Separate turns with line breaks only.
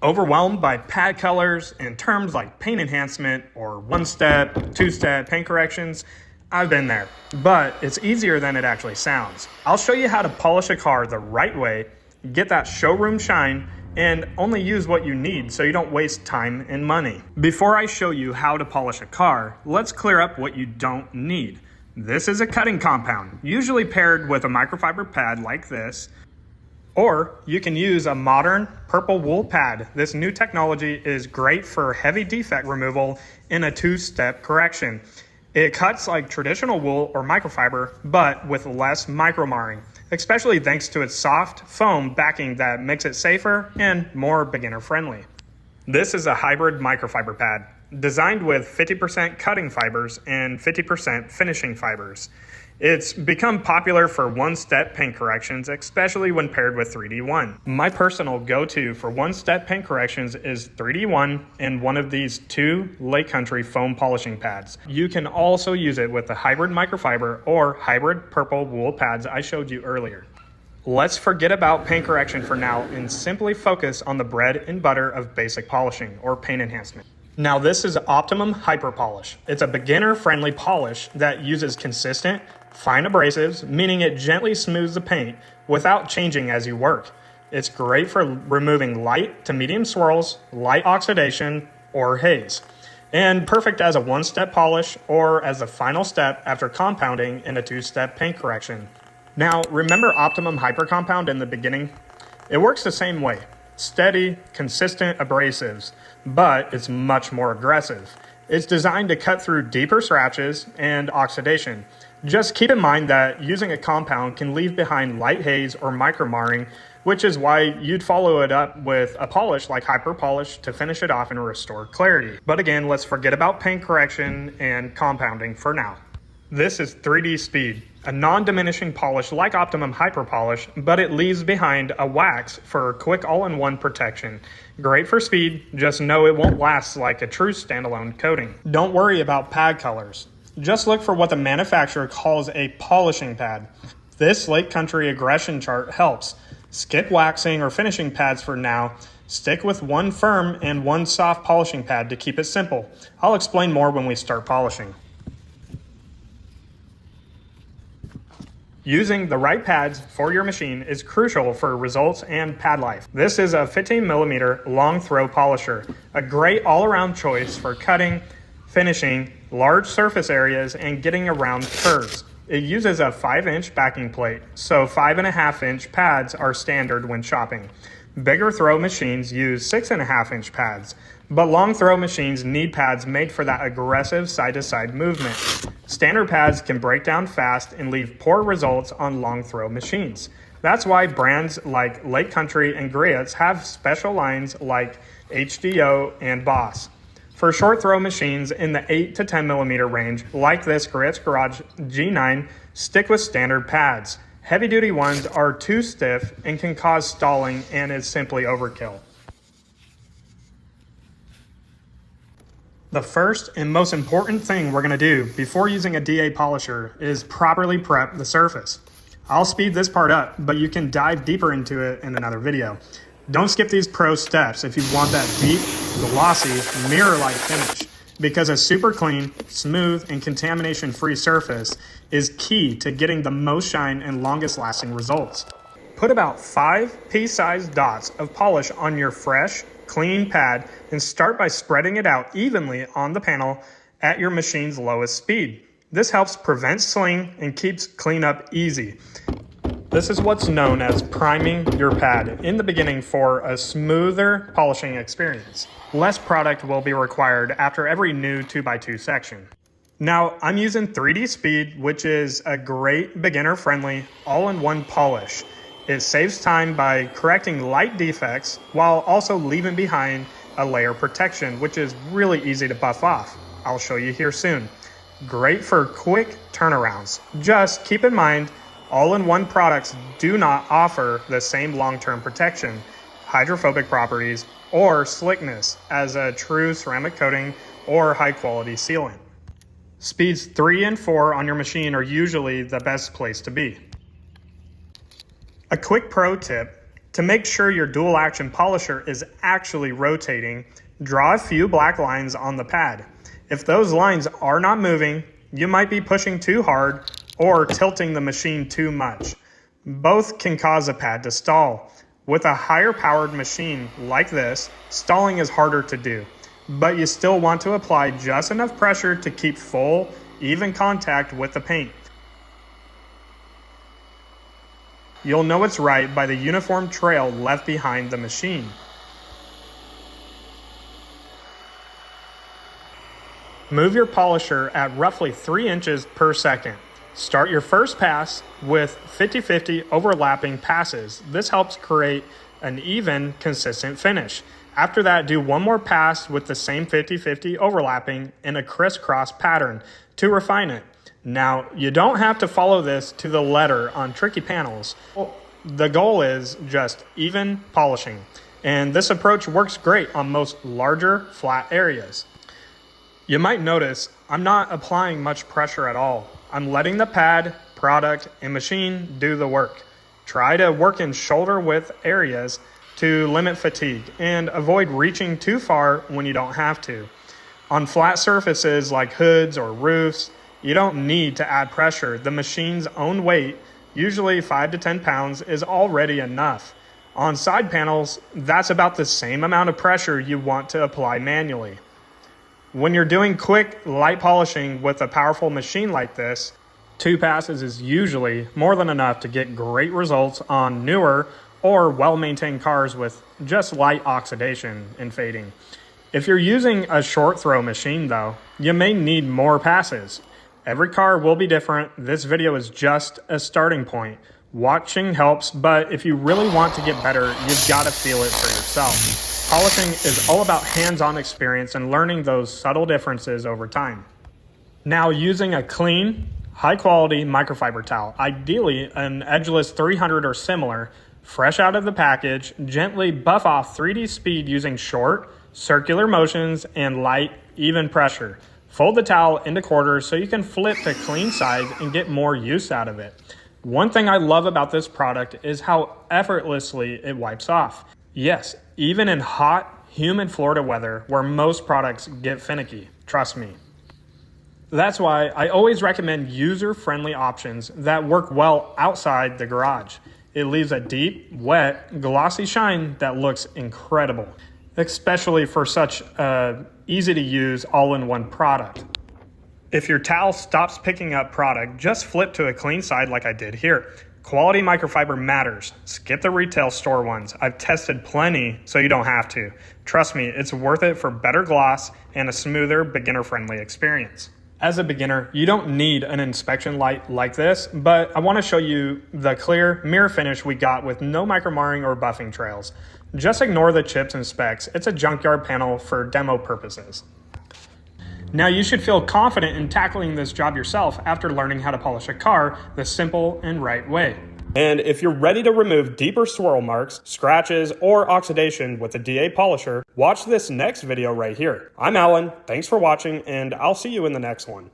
Overwhelmed by pad colors and terms like paint enhancement or one-step, two-step paint corrections? I've been there, but it's easier than it actually sounds. I'll show you how to polish a car the right way, get that showroom shine, and only use what you need so you don't waste time and money. Before I show you how to polish a car, let's clear up what you don't need. This is a cutting compound, usually paired with a microfiber pad like this, or you can use a modern purple wool pad. This new technology is great for heavy defect removal in a two-step correction. It cuts like traditional wool or microfiber, but with less micro-marring, especially thanks to its soft foam backing that makes it safer and more beginner-friendly. This is a hybrid microfiber pad, designed with 50% cutting fibers and 50% finishing fibers. It's become popular for one-step paint corrections, especially when paired with 3D1. My personal go-to for one-step paint corrections is 3D1 and one of these two Lake Country foam polishing pads. You can also use it with the hybrid microfiber or hybrid purple wool pads I showed you earlier. Let's forget about paint correction for now and simply focus on the bread and butter of basic polishing or paint enhancement. Now this is Optimum Hyper Polish. It's a beginner-friendly polish that uses consistent, fine abrasives, meaning it gently smooths the paint without changing as you work. It's great for removing light to medium swirls, light oxidation, or haze, and perfect as a one-step polish or as the final step after compounding in a two-step paint correction. Now, remember Optimum Hyper Compound in the beginning? It works the same way. Steady, consistent abrasives, but it's much more aggressive. It's designed to cut through deeper scratches and oxidation. Just keep in mind that using a compound can leave behind light haze or micro-marring, which is why you'd follow it up with a polish like Hyper Polish to finish it off and restore clarity. But again, let's forget about paint correction and compounding for now. This is 3D Speed, a non-diminishing polish like Optimum Hyper Polish, but it leaves behind a wax for quick all-in-one protection. Great for speed, just know it won't last like a true standalone coating. Don't worry about pad colors. Just look for what the manufacturer calls a polishing pad. This Lake Country aggression chart helps. Skip waxing or finishing pads for now. Stick with one firm and one soft polishing pad to keep it simple. I'll explain more when we start polishing. Using the right pads for your machine is crucial for results and pad life. This is a 15mm long throw polisher, a great all-around choice for cutting, finishing, large surface areas, and getting around curves. It uses a 5-inch backing plate, so 5.5-inch pads are standard when shopping. Bigger throw machines use 6.5-inch pads, but long throw machines need pads made for that aggressive side-to-side movement. Standard pads can break down fast and leave poor results on long throw machines. That's why brands like Lake Country and Griot's have special lines like HDO and Boss. For short throw machines in the 8 to 10mm range, like this Griot's Garage G9, stick with standard pads. Heavy-duty ones are too stiff and can cause stalling and is simply overkill. The first and most important thing we're going to do before using a DA polisher is properly prep the surface. I'll speed this part up, but you can dive deeper into it in another video. Don't skip these pro steps if you want that deep, glossy, mirror-like finish, because a super clean, smooth, and contamination-free surface is key to getting the most shine and longest lasting results. Put about 5 pea-sized dots of polish on your fresh, clean pad and start by spreading it out evenly on the panel at your machine's lowest speed. This helps prevent sling and keeps cleanup easy. This is what's known as priming your pad in the beginning for a smoother polishing experience. Less product will be required after every new 2x2 section. Now, I'm using 3D Speed, which is a great beginner-friendly all-in-one polish. It saves time by correcting light defects while also leaving behind a layer protection, which is really easy to buff off. I'll show you here soon. Great for quick turnarounds. Just keep in mind, all-in-one products do not offer the same long-term protection, hydrophobic properties, or slickness as a true ceramic coating or high-quality sealant. Speeds 3 and 4 on your machine are usually the best place to be. A quick pro tip, To make sure your dual action polisher is actually rotating, draw a few black lines on the pad. If those lines are not moving, you might be pushing too hard or tilting the machine too much. Both can cause a pad to stall. With a higher powered machine like this, stalling is harder to do, but you still want to apply just enough pressure to keep full, even contact with the paint. You'll know it's right by the uniform trail left behind the machine. Move your polisher at roughly 3 inches per second. Start your first pass with 50-50 overlapping passes. This helps create an even, consistent finish. After that, do one more pass with the same 50-50 overlapping in a crisscross pattern to refine it. Now, you don't have to follow this to the letter on tricky panels. The goal is just even polishing, and this approach works great on most larger, flat areas. You might notice I'm not applying much pressure at all. I'm letting the pad, product, and machine do the work. Try to work in shoulder width areas to limit fatigue and avoid reaching too far when you don't have to. On flat surfaces like hoods or roofs, you don't need to add pressure. The machine's own weight, usually 5 to 10 pounds, is already enough. On side panels, that's about the same amount of pressure you want to apply manually. When you're doing quick, light polishing with a powerful machine like this, 2 passes is usually more than enough to get great results on newer or well-maintained cars with just light oxidation and fading. If you're using a short throw machine though, you may need more passes. Every car will be different. This video is just a starting point. Watching helps, but if you really want to get better, you've got to feel it for yourself. Polishing is all about hands-on experience and learning those subtle differences over time. Now, using a clean, high-quality microfiber towel, ideally an edgeless 300 or similar, fresh out of the package, gently buff off 3D speed using short, circular motions and light, even pressure. Fold the towel into quarters so you can flip to clean sides and get more use out of it. One thing I love about this product is how effortlessly it wipes off. Yes, even in hot, humid Florida weather where most products get finicky, trust me. That's why I always recommend user-friendly options that work well outside the garage. It leaves a deep, wet, glossy shine that looks incredible, especially for such an easy-to-use all-in-one product. If your towel stops picking up product, just flip to a clean side like I did here. Quality microfiber matters. Skip the retail store ones. I've tested plenty, so you don't have to. Trust me, it's worth it for better gloss and a smoother, beginner-friendly experience. As a beginner, you don't need an inspection light like this, but I want to show you the clear mirror finish we got with no micromarring or buffing trails. Just ignore the chips and specks. It's a junkyard panel for demo purposes. Now you should feel confident in tackling this job yourself after learning how to polish a car the simple and right way. And if you're ready to remove deeper swirl marks, scratches, or oxidation with a DA polisher, watch this next video right here. I'm Alan, thanks for watching, and I'll see you in the next one.